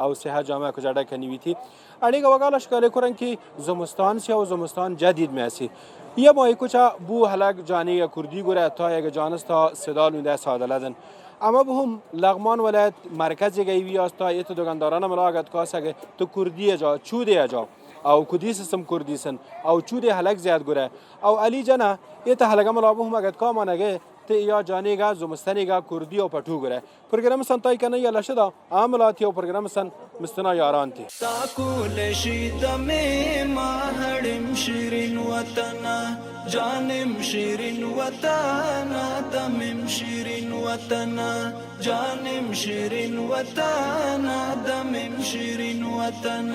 او صحت جامعه کجاده کنیوی تی. علی گوگا لشگالی کرن کی زمستان سی و زمستان جدید میسی. یه ماه کوچا بو هلاک جانی کردی گره تا یک جانستا صدال میده ساده لدن. اما به هم لغمان ولایت مرکزی گیوی است تا ایت دوگانداران ملاقات کاسه تو کردی جا چودی جا او کدیس سم کردیسن او چودی هلاک زیاد گره او علی جنا ایت هلاک ملابو هم اگه کام نگه ته یا جانیگا زمستانیگا کردی او پټو گره پروگرام سن تای کنه یا لشدا عاملاتی او پروگرام سن مستنا یاران تی تاکول شیدم ما هړم شیرین وطن جانم شیرین وطن دمم شیرین وطن جانم شیرین وطن دمم شیرین وطن.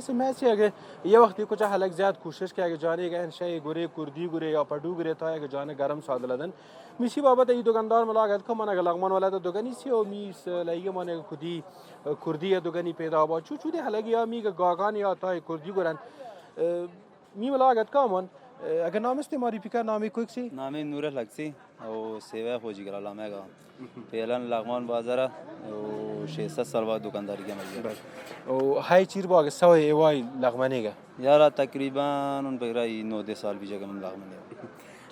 سی میسی اگه یه وقتی کچھ حلق زیاد کوشش که اگه جانی گه انشای گوره کردی گوره یا پدو گوره تا اگه جان گرم ساده لدن میسی بابت ای دوگاندار ملاقات که من اگه لغمان ولایت دوگانی سی و میس لایه من کدی کردی دوگانی پیدا با چو دی حلق یا میگه گاگان یا تا کردی گورن می ملاقات که من اگه نام است معرفی که نامی کوک سی نامی نور لگسی او سیوه خوجی کرا میگا فعلا لغمان بازار او 600 سال بعد دکانداری کردم او های چیر باگ سوی ایوای لغمانیگه یارا تقریبا اون بگرای 9 سال پیش که من لغمانی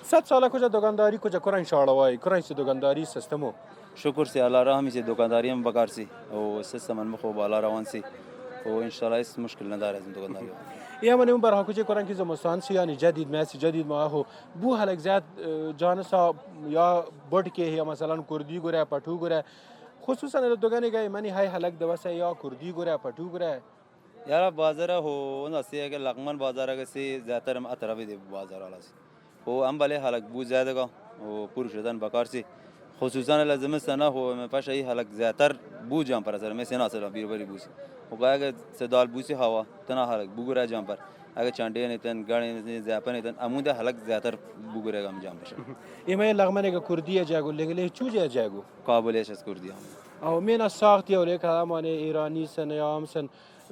100 سال کجا دکانداری کجا کرن شاروای کرن سی دکانداری سیستمو شکر سی الله رحمی سی دکانداری هم بکار سی او سیستم من مخو بالا روان سی او ان شاء الله اس مشکل نداره از دکانداری یا من اون برها کجا کرن که زمستان سی یعنی جدید میسی جدید ما هو بو هلک زیاد جانسا یا بڑ که یا مثلا کردی گره پټو گره خصوصا د دوګانی گای منی های هلک دوسه یا کردی گره پټو گره یارا بازار هو اون اسی که لغمان بازار که سی زیاتر هم اطراف دی بازار والا سی هو هم بله حلق بو زیاده کا او پور شدن بکار سی خصوصا لازم سنا هو میں پاش ای حلق زیاتر بو جام پر اثر میں سنا سر بیر بری بوس او گا کہ سدال بوسی ہوا تنا حلق بو گرا جام پر اگر چانڈے نے تن گاڑی نے زیاپن تن امود حلق زیاتر بو گرا گام جام پر ایمه لغمنه که کردی جاگو لگله چوجه جاگو قابل اش کر دیا او مینا ساخت یا لیک همانه ایرانی سن یا امسن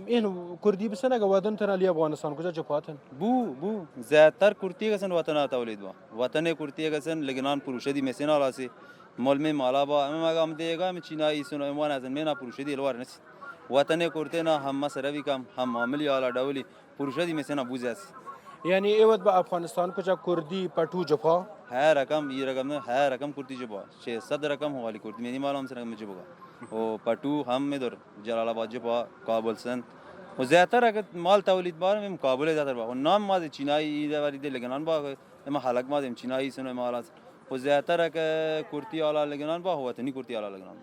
این کردی بسنه که ودن تن علی افغانستان کجا چپاتن بو زیاتر کرتی گسن وطن تولید وطن کرتی گسن لگنان پروشدی مسینا لاسی مول میں مالا با میں گام دے گا میں چینائی سنو ایمان ازن میں نا پروشدی لوار نس وطن کرتے نا هم مسروی کم هم عاملی والا دولی پروشدی مسینا بوزاس یعنی ایوت با افغانستان کجا کردی پټو جپا ہے رقم یہ رقم ہے رقم کرتی جبا 600 رقم والی کرتی میں معلوم سے رقم جبا او پٹو ہم ادھر جلال آباد جبا کابل سن و زیاتر اگر مال تولید بار میں مقابل زیاتر با نام ما چینائی دے دے لگنان با ما حلق ما چینائی سن مالات و زیاتر اگر کرتی والا لگنان با ہوا تنی کرتی والا لگنان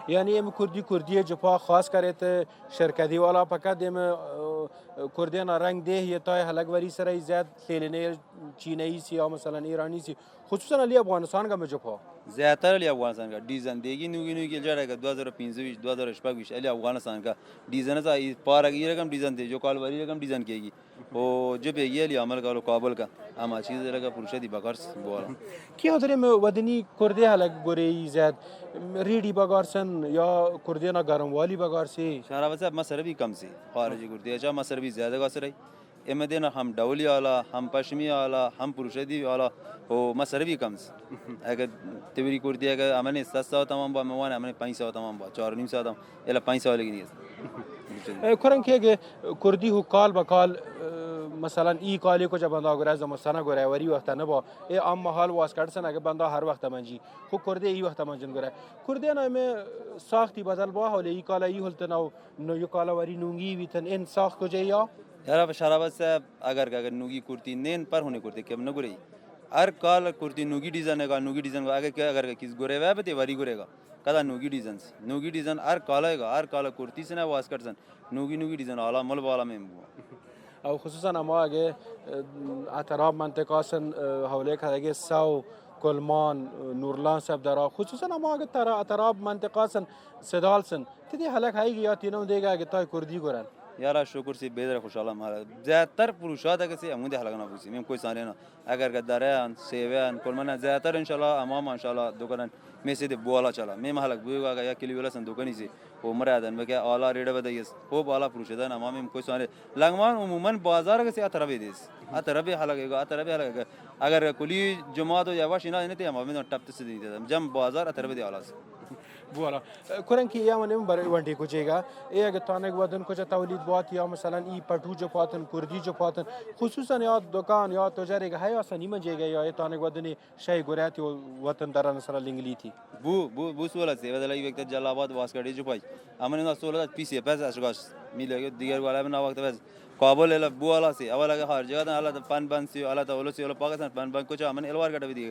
یعنی ام کردی جپا خاص کرت شرکتی والا فقط ام کردینا رنگ ده یا تای حلق وری سر زیاد خیلنه چینایی سی یا مثلا ایرانی سی خصوصا علی افغانستان کا جپا زیاتر علی افغانستان کا ڈیزائن دیگی نوگی کے جڑا کا 2015 2025 علی افغانستان کا ڈیزائن تھا پار یہ رقم ڈیزائن تھے جو کال وری رقم ڈیزائن کی گی وہ جب یہ علی عمل کا کابل کا اما چیز لگا پرشدی بکرس بولا کی ادری میں ودنی کردی حلق گوری زیاد ریڈی بگارسن یا کردینا گرم والی بگارسی شهر واسه مصرفی کم سی خارجی کردی اچھا مصرفی زیادہ کا سر ایم دینا ہم ڈولی والا ہم پشمی والا ہم پروشدی والا او مصرفی کم سی اگر تبری کردی اگر امن 700 تمام با موان امن 500 تمام با 4.5 تمام الا 500 لگی نیست کرن که کردی هو کال بکال مثلا ای کالی کو جب بندا گره زمستانه گره وری وقت نه با ای ام محال واسکرسن اگه بندا هر وقت منجی خو کردی ای وقت منجن گره کردی نه می ساختی بدل با حال ای کالا ای هلت نو یو کالا وری نونگی ویتن این ساخت کو جیا یار شرابت سے اگر نوگی کرتی نین پر ہونے کرتی کہ نہ گرے ہر کال کرتی نوگی ڈیزائن کا نوگی ڈیزائن کا اگر اگر کس گرے وے بتے وری گرے گا کدا نوگی ڈیزائن ہر کالا گا ہر کالا کرتی سے نہ واسکر سن نوگی ڈیزائن والا مل والا میں او خصوصا اما اگه اعتراف منطقه سن حوله که ساو کلمان نورلان سب درا خصوصا اما اگه اعتراف منطقه سن سدال سن تدی حلق هایی یا تینو دیگه اگه تای کردی گرن یارا شکر سی بیدر خوشحال مارا زیادتر پروشات اگه سی امود حلقنا بوسی میم کوئی سالی نا اگر گداریان سیویان کلمان زیادتر انشالله امام انشالله دوکرن میسی دی بوالا چلا میم حلق بویگا اگه یا کلی ولا سن دوکنی سی و مرادن بك آلا ريدا بديس هو بالا فروشدن امام کوئی سوال لغمان عموما بازار کے سے اطربی دیس اطربی حلقه اطربی حلقه اگر کلی جماعت یا واشینا نه ته امام ټپ ته سدي جم بازار اطربی دی آلاس بوالا کرنکی یا من برای ونٹی کو جیگا ای اگه تانک ودن کجا تولید بات یا مثلا ای پٹو جو پاتن کردی جو پاتن خصوصا یا دکان یا تجاری های آسانی من جیگا یا ای تانک ودن شای گوریاتی وطن دارن مثلا لنگلی تھی بو سولا سی بدل ای وقت جلاباد واسکڑی جو پای امن نا سولا پی سی پس اشگاش میله دیگر والا من وقت بس کابل الا بو والا سی اول اگه خارج جگہ الا پن بن سی الا تو سی الا پاکستان پن بن کچھ امن الوار کٹ بھی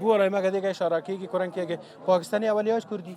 بوالا ما کدی که اشاره کی که کرنکی اگه پاکستانی اولیاش کردی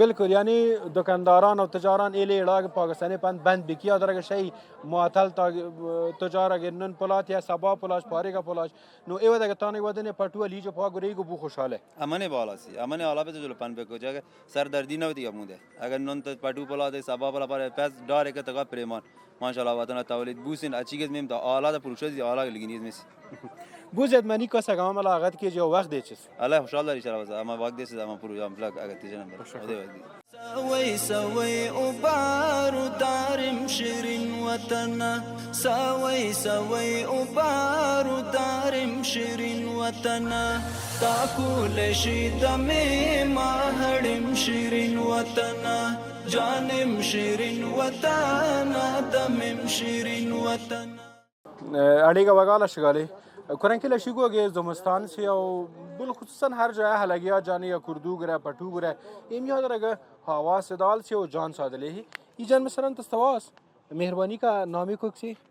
بالکل یعنی دکانداران و تجاران ایلی اڑا پاکستانی بند بکی ادرگ شی معطل تجار اگر نن پلات یا سبا پلاش پاری کا پلاش نو ایو دگ تانه ودن پټو لی جو پاگ ریگو بو خوشاله امنه بالا سی امنه الا به جو پن به جگه سر دردی نه ودی اموده اگر نن ت پټو پلا ده سبا پلا پر پس دار یک تگا پریمان ماشاءالله وطن تولید بوسین اچیگز میم تا اعلی پروشز اعلی لگینیز میس بوزد منی کسا گام ملاقات کی جو وقت دیچس الله خوشحال ان شاء الله اما وقت دیس اما پروگرام فلگ اگر تیجه نمبر سوي سوي وبارو دارم شيرين وطنا سوي سوي وبارو دارم شيرين وطنا تاكل شي دمي ما هړم شيرين وطنا جانم شيرين وطنا دمم شيرين وطنا اړیګه وغاله شغاله کرنکی لشیگو اگه زمستان سی او بل خصوصا هر جای حلقیا جانی یا کردو گره پٹو گره ایم یاد رگه هوا سدال سی و جان سادله هی ای جان مثلا تستواس مهربانی کا نامی کو کسی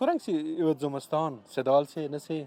کرنگ سی زمستان سدال سی نسی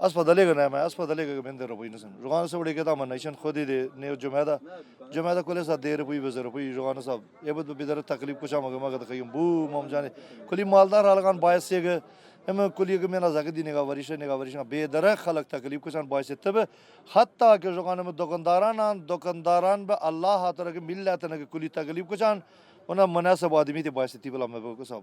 asfadalega na ma asfadalega ben de rupi nasan jogana sa bade keda man nation khodi de ne jumada kole sa de rupi bezar rupi jogana sa ebad bidar taklif kucha maga maga kayum bu mom jane kuli maldar halgan bayasega hem kuli ge mena zagdi ne ga varisha be dara khalak taklif kuchan bayas tabe hatta ke jogana me dukandaran be Allah hatara ke millat ne kuli taklif kuchan ona munasab adami te bayas tibla me ko sab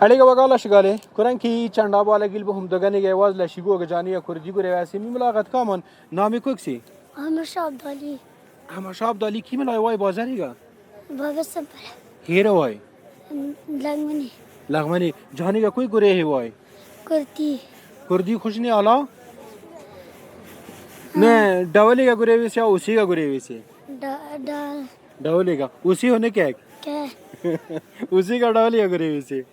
Aliga wagala shigale kuranki chanda bala gil bohum dogani ge awaz la shigo ge jani kurdi gure wasi mi mulagat kaman nami koksi Umar شابدالی ama shab dali kim la wai bazariga بابا صبر hero wai لغمني lagmani jani ga koi gure he wai كرتي kurdi khushni ala ne dawali ga gure wisi ya usi ga gure wisi دال dawali ga usi hone kya كه usi ga dawali ga gure wisi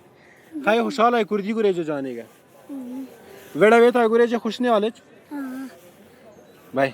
khai khushal hai kurdi gure jo jane ga veda veta gure je khushni alech bhai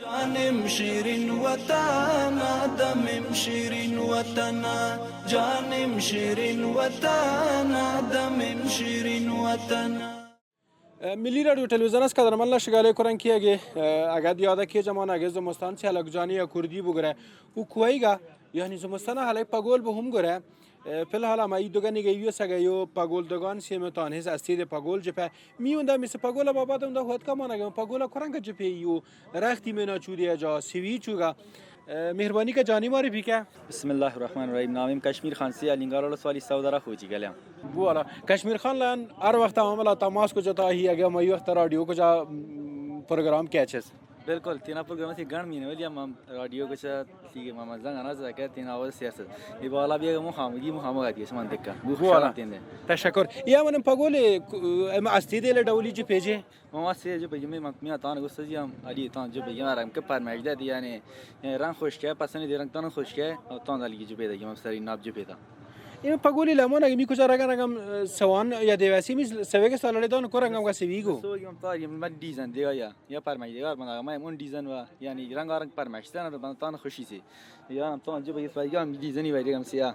جانم شیرین وطن آدمم شیرین وطن جانم شیرین وطن آدمم شیرین وطن ملی رادیو تلویزیون است که در ملا شغاله کرن کی اگه اگه یاد کی زمان اگه زمستان چه لگجانی یا کردی بگره او کویگا یعنی زمستان حالا پگول به هم گره فیلحال ما ای دوگانی گیوی سگیو پگول دوگان سیمتان هست استید پگول جپه میونده مثل پگول بابا دم ده خود کمان اگه پگول کرن که جپه یو رختی منا چودی جا سیوی چوگا مهربانی کا جانی ماری بھی کیا بسم الله الرحمن الرحیم نامم کشمیر خانسی الینگار سوالی سودارا خوجی گلم بوالا کشمیر خان لان هر وقت معاملہ تماس کو جتا ہی اگه ما وقت رادیو کو جا پروگرام کیچس بالکل تینا پروگرام سی گن مینه ولی ام رادیو کو چا سی ما زنگ انا زکه تینا اول سیاست ای بالا بیا مخامگی دیش من دکا بوالا تشکر یا من پگول ام استید له دولی جی پیجه ما سی جو بگیم می تان گوستی ام علی تان جو بگیم رم که پرمجده دی یعنی رنگ خوشکه پسنی دی رنگ تان خوشکه تان علی جو پیدا گیم سری ناب جو پیدا این پگولی لمون اگه می کجا رگم سوان یا دیواسی می سویگ سالاره دان کورنگم کا سویگو سو گیم تاری من دیزن دیگه یا پرمجده من ما اون دیزن و یعنی رنگ پرمجده رو تان خوشی سی یا تان جو بگیم فایگام دیزنی وایگم سیا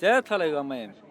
زیاد خاله ما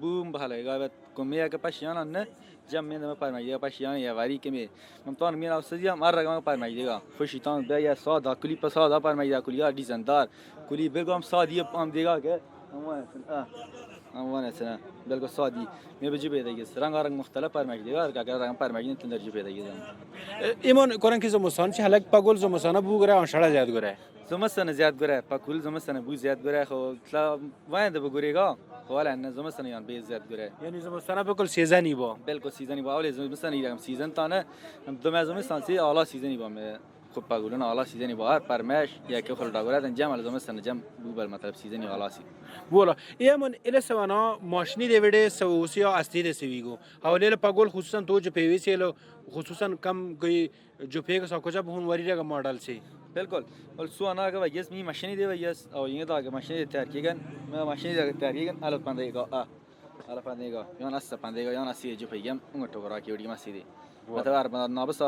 بوم بخاله قابت کمیه که پشیان نه جمع میدم پرمایه پشیان یا واری کمی ممتون میرا استادی هم رقم پرمایه دیگه خوشیتان به یا ساده کلی پساده پرمایه کلی دیزاین دار کلی بگم سادی هم دیگه که اموان سنا بالکل سادی می بجی پیدا گیس رنگ مختلف پرمایه دیگه که رنگ پرمایه تندر جی پیدا گیس ایمان کرن کی زمستان چه هلک پگول زمستان بوگره آنشارا زیاد گره زمستان زیاد گره پاکول زمستان بو زیاد گره خو تلا وایند بگوریگا ولی نه زمستان یان بیز زیاد گره یعنی زمستان بکل سیزنی با بالکل سیزنی با اول زمستان یکم سیزن تانه دو زمستان سی اعلی سیزنی با می خوب پاکولن اعلی سیزنی با هر پرمش یا که خلدا گره جمع زمستان جمع بو بر مطلب سیزنی اعلی سی بولا ایمان اله سوانا ماشینی دیویده سوسیا استید سویگو حواله پگول خصوصا تو جو پیویسیلو خصوصا کم کوئی جو پیگ سا کجا بهون وری رگا ماڈل سی بالکل ول سو انا که وجس می ماشینی دی وجس او اینه دا که ماشینی تیار کیگن ما ماشینی دا تیار کیگن الف پندیگا الف پندیگا یا ناس پندیگا یا ناسی جو پیگم اون تو برا کی وری مسیدی مثلا بر نابس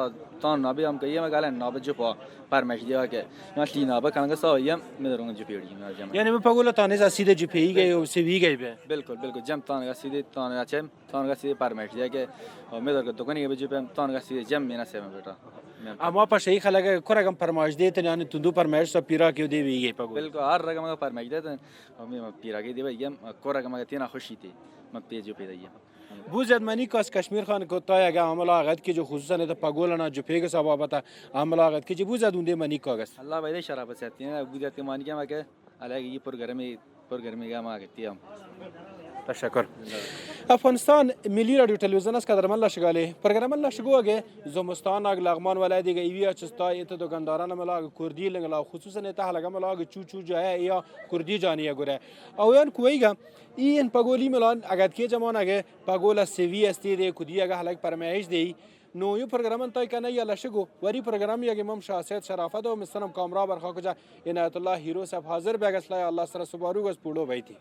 تان نابی هم که ما قالن ناب جو پا پرمش دی که یا تی ناب کنگا سا یم مدرون جو پیوری ما جام یعنی می پگول تانه اسید جو پیگه او سویگه به بالکل جام تان اسید تان اچم تان اسید پرمش دی که مدر که دکانی به جو تان اسید جام مینا سه بیٹا اما په شي خلک کورګم فرمایش دي ته یعنی تندو فرمایش سو پیرا کې دی ویږي په بالکل هر رقم فرمایش ده هم پیرا کې دی ویم کورګم تینا خوشی تی ما پیجو پیدا بو زدمانی کاس کشمیر خان کو تا اگه عمل آغت کی جو خصوصا ده پگولنا جو پیگ سبابتا عمل آغت کی بو زدونده منی کاغس الله باید شراب ساتین بو زد مانی که ما که علاوه یه پروگرامی گام آگتیم تشکر افغانستان ملی رادیو تلویزیون است که در ملا شغاله پروگرام ملا شگوگه زمستان اگ لغمان ولادی گه ایویا چستا ایت دکانداران ملا کردی لنگلا خصوصا ایت حلقه ملا چو جای یا کردی جانیه گره او یان کویگا این پگولی ملان اگه کی جمان اگه پگولا سوی استی ده کدی اگه حلق پرمایش دی نو یو پروگرام تای کنه یا لشگو وری پروگرام یا امام شاهزاد شرافت و مستنم کامرا برخا کجا عنایت الله هیرو صاحب حاضر به اگه الله سره سبارو گس پولو بیتی